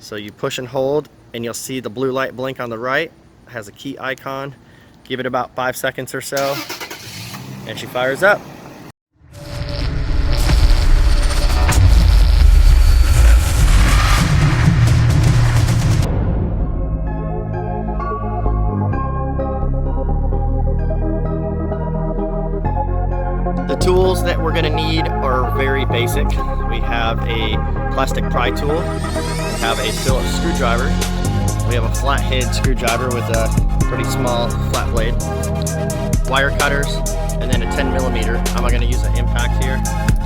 So you push and hold and you'll see the blue light blink on the right. It has a key icon. Give it about 5 seconds or so and she fires up. The tools that we're gonna need are very basic. We have a plastic pry tool, we have a Phillips screwdriver, we have a flathead screwdriver with a pretty small flat blade, wire cutters, and then a 10mm. I'm gonna use an impact here.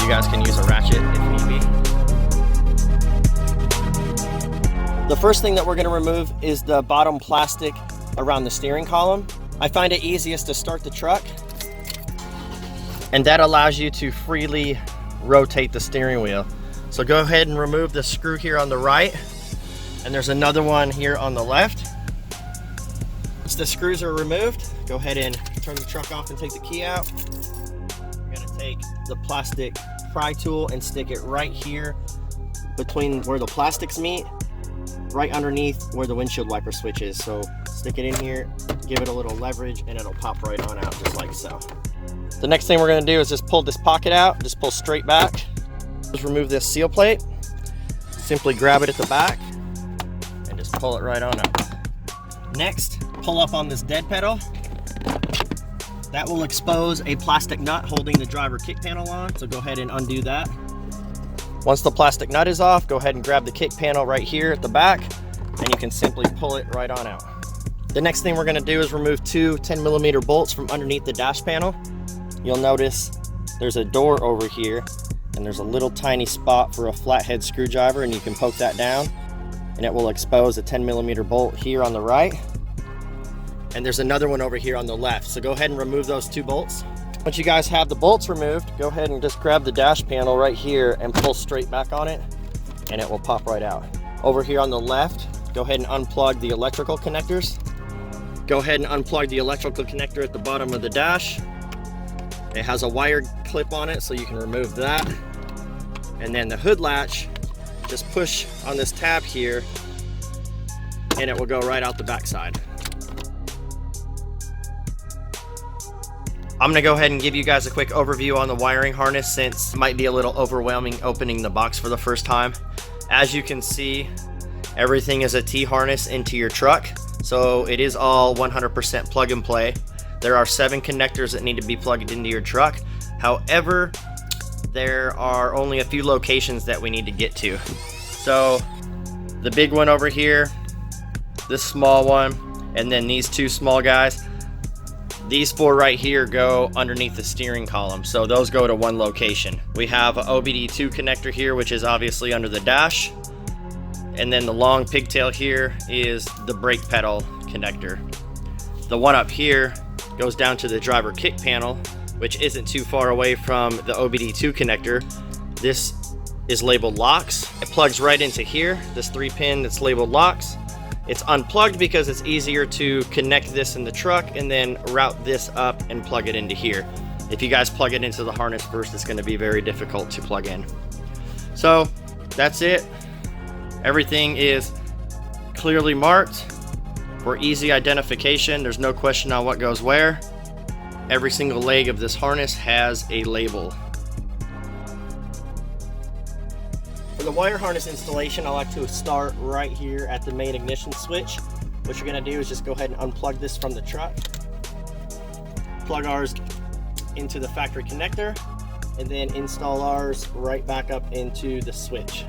You guys can use a ratchet if need be. The first thing that we're gonna remove is the bottom plastic around the steering column. I find it easiest to start the truck, and that allows you to freely rotate the steering wheel. So go ahead and remove the screw here on the right, and there's another one here on the left. Once the screws are removed, go ahead and turn the truck off and take the key out. You're gonna take the plastic pry tool and stick it right here between where the plastics meet, right underneath where the windshield wiper switch is. So stick it in here, give it a little leverage, and it'll pop right on out just like so. The next thing we're gonna do is just pull this pocket out, just pull straight back. Just remove this seal plate. Simply grab it at the back and just pull it right on up. Next, pull up on this dead pedal. That will expose a plastic nut holding the driver kick panel on, so go ahead and undo that. Once the plastic nut is off, go ahead and grab the kick panel right here at the back, and you can simply pull it right on out. The next thing we're gonna do is remove two 10mm bolts from underneath the dash panel. You'll notice there's a door over here, and there's a little tiny spot for a flathead screwdriver, and you can poke that down and it will expose a 10mm bolt here on the right. And there's another one over here on the left. So go ahead and remove those two bolts. Once you guys have the bolts removed, go ahead and just grab the dash panel right here and pull straight back on it, and it will pop right out. Over here on the left, go ahead and unplug the electrical connectors. Go ahead and unplug the electrical connector at the bottom of the dash. It has a wire clip on it, so you can remove that. And then the hood latch, just push on this tab here and it will go right out the backside. I'm gonna go ahead and give you guys a quick overview on the wiring harness, since it might be a little overwhelming opening the box for the first time. As you can see, everything is a T-harness into your truck, so it is all 100% plug and play. There are 7 connectors that need to be plugged into your truck. However, there are only a few locations that we need to get to. So the big one over here, this small one, and then these 2 small guys. These 4 right here go underneath the steering column, so those go to one location. We have an OBD2 connector here, which is obviously under the dash, and then the long pigtail here is the brake pedal connector. The one up here goes down to the driver kick panel, which isn't too far away from the OBD2 connector. This is labeled locks. It plugs right into here, this 3-pin that's labeled locks. It's unplugged because it's easier to connect this in the truck and then route this up and plug it into here. If you guys plug it into the harness first, it's going to be very difficult to plug in. So that's it. Everything is clearly marked for easy identification. There's no question on what goes where. Every single leg of this harness has a label. For the wire harness installation, I like to start right here at the main ignition switch. What you're gonna do is just go ahead and unplug this from the truck. Plug ours into the factory connector, and then install ours right back up into the switch.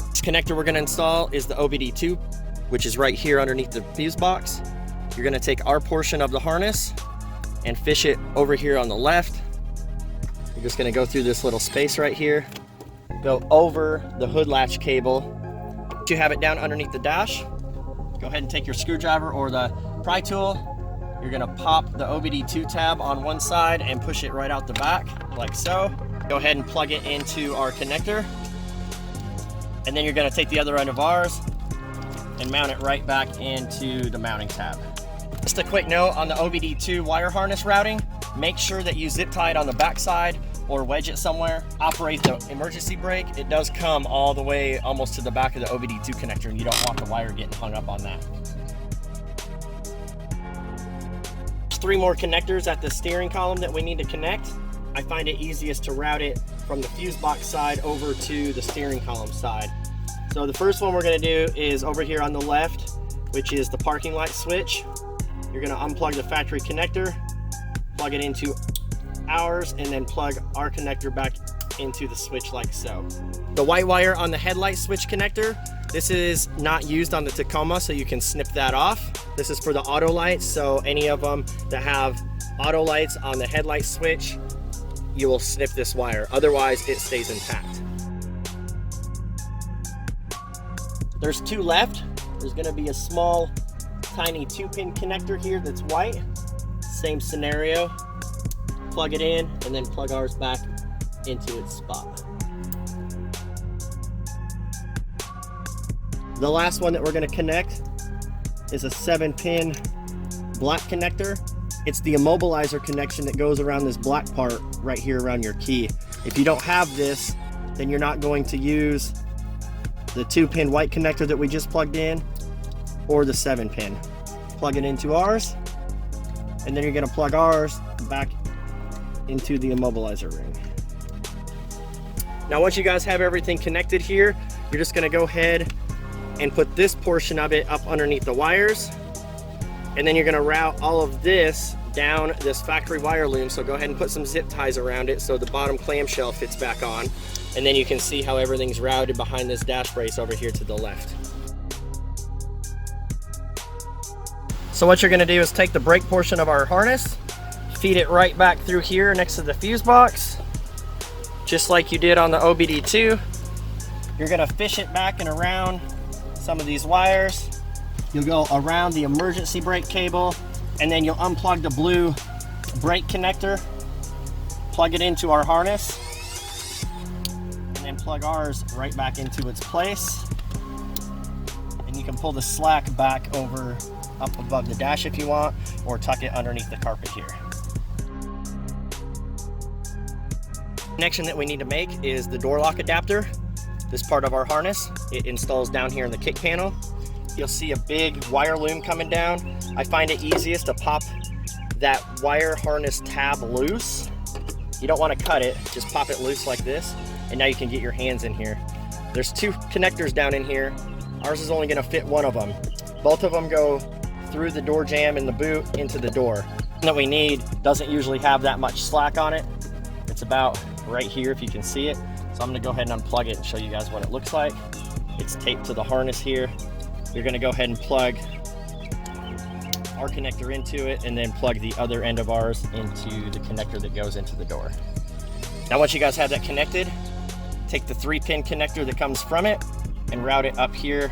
This connector we're gonna install is the OBD2, which is right here underneath the fuse box. You're gonna take our portion of the harness and fish it over here on the left. You're just gonna go through this little space right here, go over the hood latch cable. Once you have it down underneath the dash, go ahead and take your screwdriver or the pry tool. You're gonna pop the OBD2 tab on one side and push it right out the back, like so. Go ahead and plug it into our connector. And then you're gonna take the other end of ours and mount it right back into the mounting tab. Just a quick note on the OBD2 wire harness routing, make sure that you zip tie it on the back side or wedge it somewhere, operate the emergency brake, it does come all the way almost to the back of the OBD2 connector, and you don't want the wire getting hung up on that. There's 3 more connectors at the steering column that we need to connect. I find it easiest to route it from the fuse box side over to the steering column side. So the first one we're going to do is over here on the left, which is the parking light switch. You're going to unplug the factory connector, plug it into ours, and then plug our connector back into the switch like so. The white wire on the headlight switch connector, this is not used on the Tacoma, so you can snip that off. This is for the auto lights, so any of them that have auto lights on the headlight switch, you will snip this wire. Otherwise, it stays intact. There's 2 left. There's gonna be a small, tiny 2-pin connector here that's white. Same scenario. Plug it in and then plug ours back into its spot. The last one that we're going to connect is a 7-pin black connector. It's the immobilizer connection that goes around this black part right here around your key. If you don't have this, then you're not going to use the 2-pin white connector that we just plugged in or the 7-pin. Plug it into ours, and then you're going to plug ours back into the immobilizer ring. Now once you guys have everything connected here, you're just going to go ahead and put this portion of it up underneath the wires, and then you're going to route all of this down this factory wire loom. So go ahead and put some zip ties around it so the bottom clamshell fits back on, and then you can see how everything's routed behind this dash brace over here to the left. So what you're going to do is take the brake portion of our harness, feed it right back through here next to the fuse box, just like you did on the OBD2. You're gonna fish it back and around some of these wires. You'll go around the emergency brake cable, and then you'll unplug the blue brake connector, plug it into our harness, and then plug ours right back into its place. And you can pull the slack back over up above the dash if you want, or tuck it underneath the carpet here. Connection that we need to make is the door lock adapter. This part of our harness, it installs down here in the kick panel. You'll see a big wire loom coming down. I find it easiest to pop that wire harness tab loose. You don't want to cut it, just pop it loose like this, and now you can get your hands in here. There's 2 connectors down in here. Ours is only going to fit one of them. Both of them go through the door jamb in the boot into the door. That we need doesn't usually have that much slack on it. It's about right here if you can see it. So I'm gonna go ahead and unplug it and show you guys what it looks like. It's taped to the harness here. You're gonna go ahead and plug our connector into it, and then plug the other end of ours into the connector that goes into the door. Now once you guys have that connected, take the 3-pin connector that comes from it and route it up here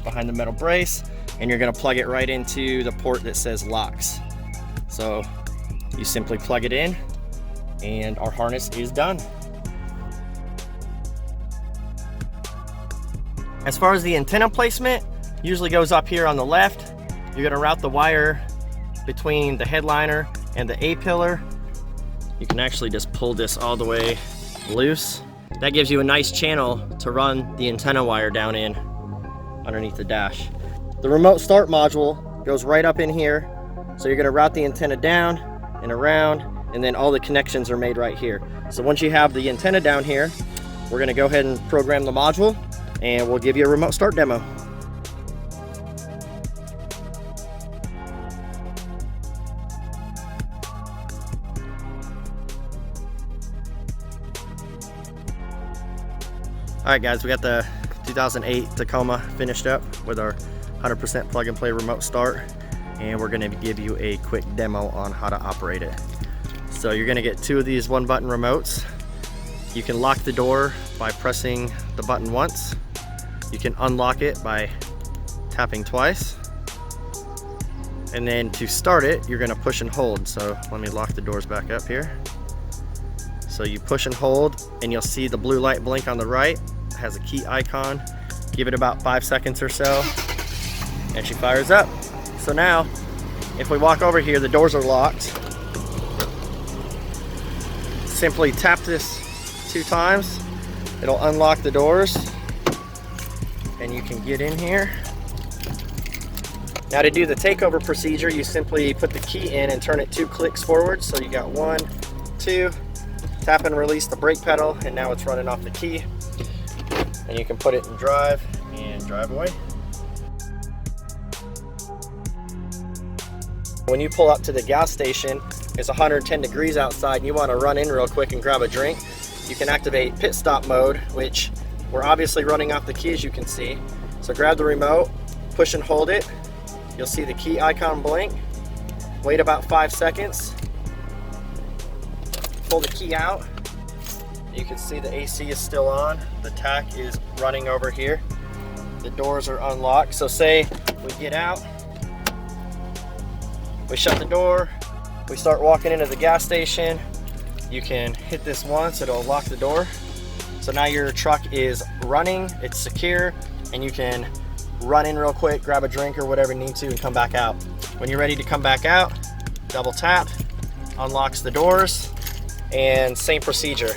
behind the metal brace, and you're gonna plug it right into the port that says locks. So you simply plug it in, and our harness is done. As far as the antenna placement, usually goes up here on the left. You're gonna route the wire between the headliner and the A-pillar. You can actually just pull this all the way loose. That gives you a nice channel to run the antenna wire down in underneath the dash. The remote start module goes right up in here. So you're gonna route the antenna down and around, and then all the connections are made right here. So once you have the antenna down here, we're gonna go ahead and program the module, and we'll give you a remote start demo. All right guys, we got the 2008 Tacoma finished up with our 100% plug and play remote start, and we're gonna give you a quick demo on how to operate it. So you're gonna get 2 of these 1-button remotes. You can lock the door by pressing the button once. You can unlock it by tapping twice. And then to start it, you're gonna push and hold. So let me lock the doors back up here. So you push and hold, and you'll see the blue light blink on the right. It has a key icon. Give it about 5 seconds or so, and she fires up. So now, if we walk over here, the doors are locked. Simply tap this 2 times. It'll unlock the doors and you can get in here. Now to do the takeover procedure, you simply put the key in and turn it 2 clicks forward. So you got 1, 2, tap and release the brake pedal, and now it's running off the key. And you can put it in drive and drive away. When you pull up to the gas station, it's 110 degrees outside and you want to run in real quick and grab a drink, you can activate pit stop mode, which we're obviously running off the key as you can see. So grab the remote, push and hold it. You'll see the key icon blink. Wait about 5 seconds. Pull the key out. You can see the AC is still on. The tack is running over here. The doors are unlocked. So say we get out, we shut the door, we start walking into the gas station. You can hit this once, it'll lock the door. So now your truck is running, it's secure, and you can run in real quick, grab a drink or whatever you need to, and come back out. When you're ready to come back out, double tap, unlocks the doors, and same procedure.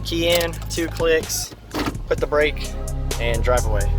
Key in, 2 clicks, put the brake, and drive away.